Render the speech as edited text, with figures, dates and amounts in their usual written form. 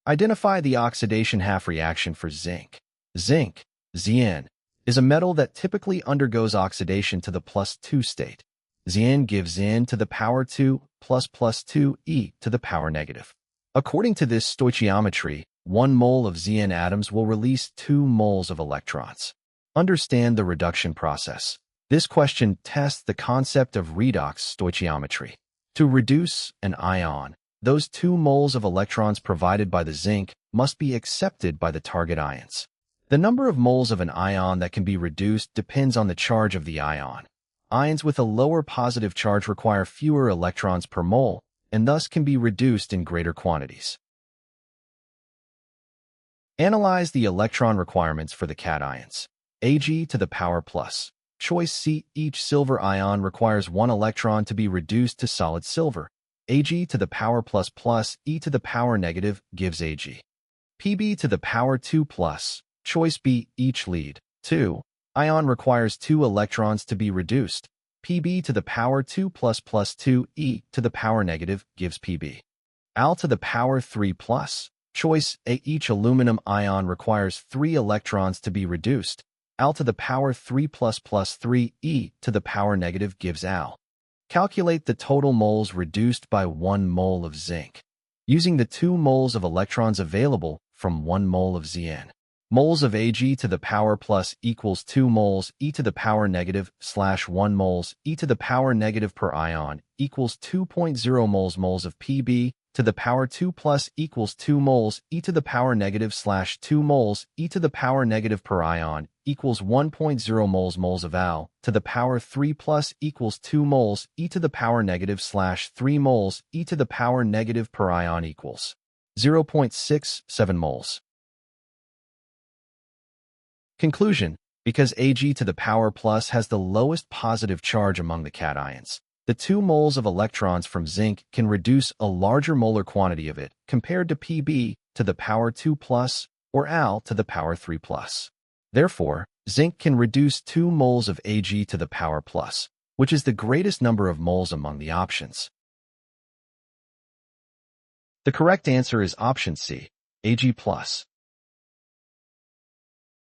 Identify the oxidation half reaction for zinc. Zinc, Zn, is a metal that typically undergoes oxidation to the +2 state. Zn gives n to the power 2 plus +2 e to the power negative. According to this stoichiometry, 1 mole of Zn atoms will release 2 moles of electrons. Understand the reduction process. This question tests the concept of redox stoichiometry. To reduce an ion, those 2 moles of electrons provided by the zinc must be accepted by the target ions. The number of moles of an ion that can be reduced depends on the charge of the ion. Ions with a lower positive charge require fewer electrons per mole, and thus can be reduced in greater quantities. Analyze the electron requirements for the cations. Ag to the power plus. Choice C. Each silver ion requires 1 electron to be reduced to solid silver. Ag to the power plus plus e to the power negative gives Ag. Pb to the power 2 plus. Choice B. Each lead 2 ion requires 2 electrons to be reduced. Pb to the power 2 plus 2 e to the power negative gives Pb. Al to the power 3 plus. Choice A. Each aluminum ion requires 3 electrons to be reduced. Al to the power 3 plus 3 e to the power negative gives Al. Calculate the total moles reduced by 1 mole of zinc. Using the 2 moles of electrons available from 1 mole of Zn. Moles of Ag to the power plus equals 2 moles e to the power negative / 1 moles e to the power negative per ion equals 2.0 moles. Moles of Pb to the power 2 plus equals 2 moles e to the power negative / 2 moles e to the power negative per ion equals 1.0 moles. Moles of Al to the power 3 plus equals 2 moles e to the power negative / 3 moles e to the power negative per ion equals 0.67 moles. Conclusion: because Ag to the power plus has the lowest positive charge among the cations, the 2 moles of electrons from zinc can reduce a larger molar quantity of it compared to Pb to the power 2 plus or Al to the power 3 plus. Therefore, zinc can reduce 2 moles of Ag to the power plus, which is the greatest number of moles among the options. The correct answer is option C, Ag plus.